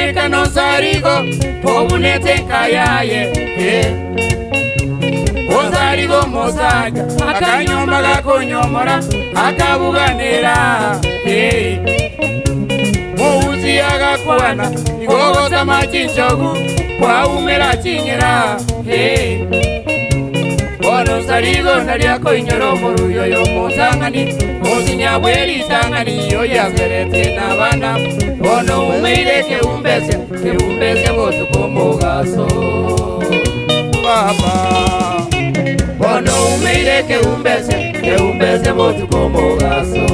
Moweka no sarigo obunete kayaye Ozarigo mosaja akanyomba gakonyomora akabuganira Mouzi agakwana igogoza machinchogu kwa umera chinyera Ono sarigo nariako inyoro moruyo yo motangani Ozinya bweli tangani yo yazerete na bana Ono umeire ke umbese botu como gaso Baba Ono umeire ke umbese botu como gaso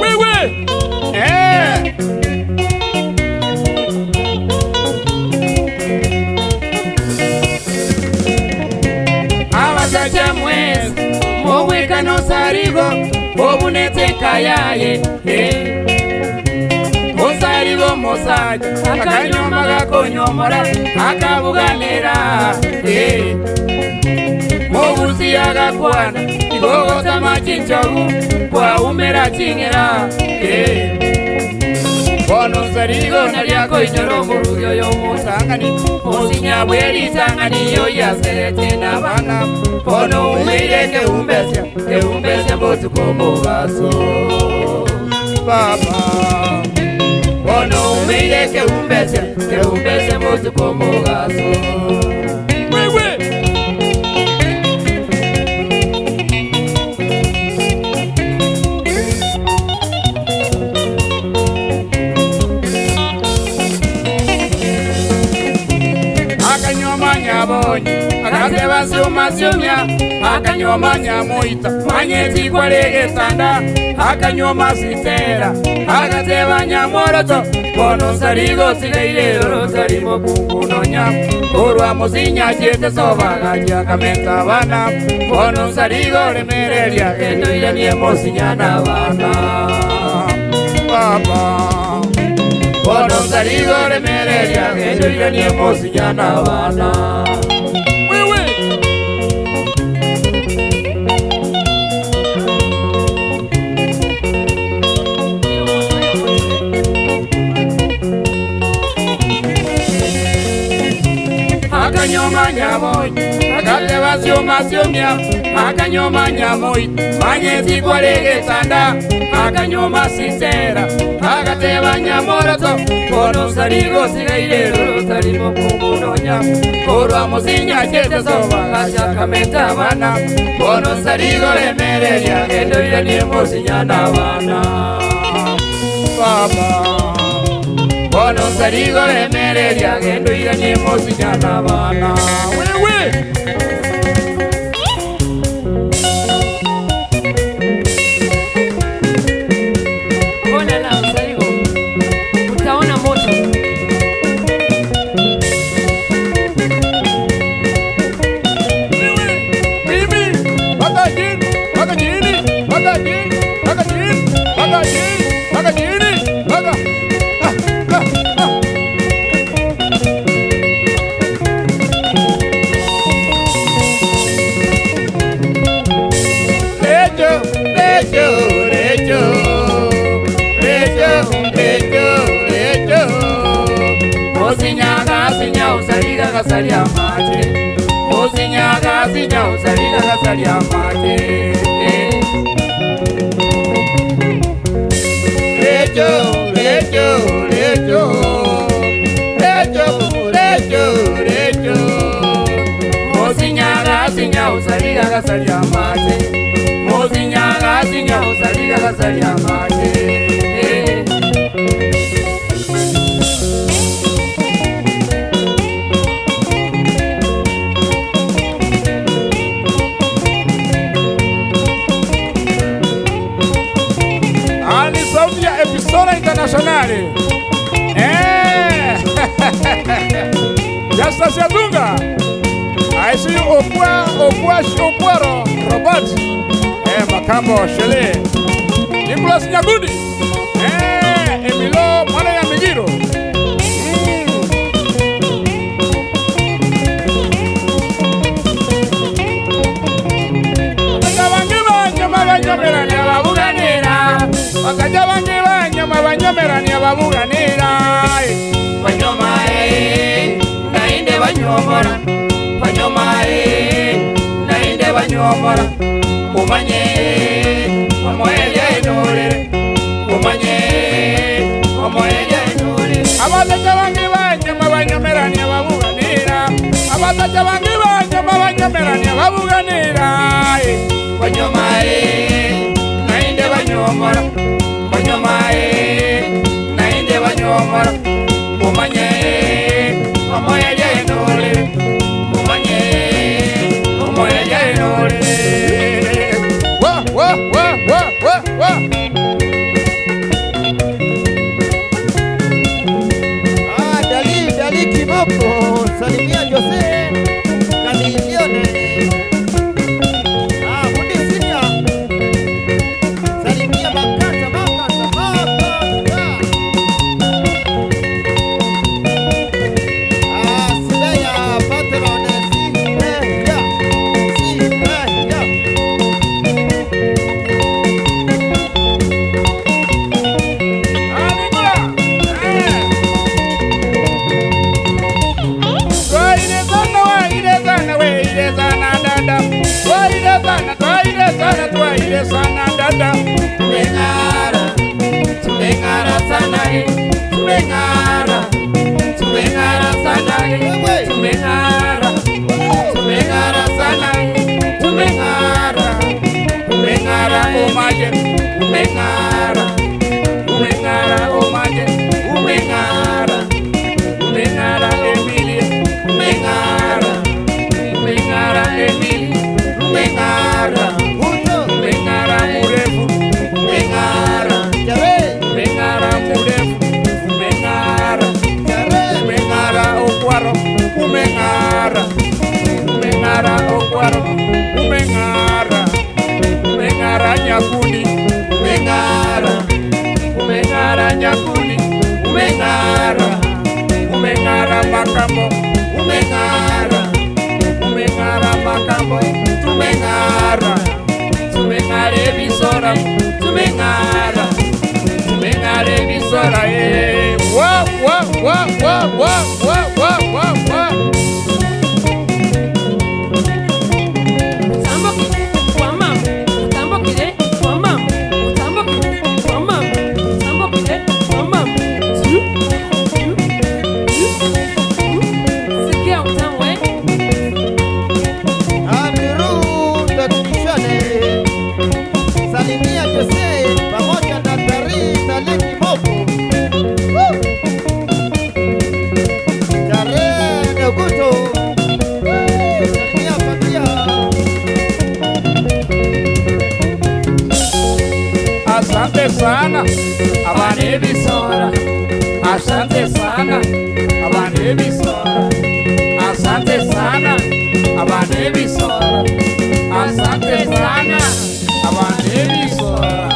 Wewe Abasacha mwezi Moweka no sarigo obunete kayaye Osarigo mosaja akanyoma gakonyomora akabuganira Mowuzi agakwana igogoza machinchogu kwa umera chingera Ono sarigo nariako inyoro moruyo yo motangani Ozinya bweli tangani yo yazerete na bana Ono umeire ke umbese botu como gaso Baba Ono umeire ke umbese botu como gaso Wewe Akanyoma nyabonyi akazeba siumasiumya akanyoma nyamoita manyezi kwa lege tanda akanyoma sitera akazeba nyamoroto Bono sarigo sigaire rosarimo kungunonya Urwa musinya jete soba gajia kamenta bana Bono sarigo remerelia gendo ile nie musinya na bana Baba Bono sarigo remerelia gendo ile nie musinya na bana Akanyoma nyamoy akateba siumasiumya akanyoma nyamoy manyezi kwa lege tanda akanyoma sitera akateba nyamoroto Bono sarigo sigaire rosarimo kungunonya Urwa musinya jete soba gajia kamenta bana Bono sarigo remerelia gendo ile nie musinya na bana Baba Bono sarigo remerelia gendo ile nie musinya na bana Wewe Bona la sarigo utaona moto Mimi magajini Gasalia mate Ozinyaga zinya uzalila gasalia mate Lejo Ozinyaga zinya uzalila gasalia mate Ozinyaga zinya uzalila gasalia mate Emisora internazionale Ya sta se adunga Aisi Opuaro Robot Makambo Shele Nicolas Nyagudi Emilo Mwana ya Migiro Wakaja bangi banya banyomerania babuganira banyomae nainde banyomora banyomae nainde banyomora umanye omoeja inore umanye omoeja inore abazaja bangi banyoma banyomerania babuganira abazaja bangi banyoma banyomerania babuganira banyomae nainde banyomora banyomae nainde banyomora umanye omoeja inore umanye omoeja inore Dali Kimoko, salimia Jose Kamilione. Fundi Sinia, salimia Makata. Sibeya Patrone, Sibeya. Sana dada tumengara tumengara sana tumengara tumengara sana tumengara tumengara sana tumengara tumengara omaje tumengara tumengara omaje tumengara tumengara Emilia tumengara tumengara Emilia tumengara murefu umengara umengara murefu umengara umengara okwaro umengara umengara okwaro umengara umengara nyakuni umengara umengara nyakuni umengara umengara makambo umengara umengara makambo tumengara tumengare bisora tumengara tumengare bisora wa Salimia Jose pamoja na Dali Kimoko. Jare Guto. Salimia familia. Asante sana abane bisora asante sana abane bisora asante sana abane bisora asante sana abane bisora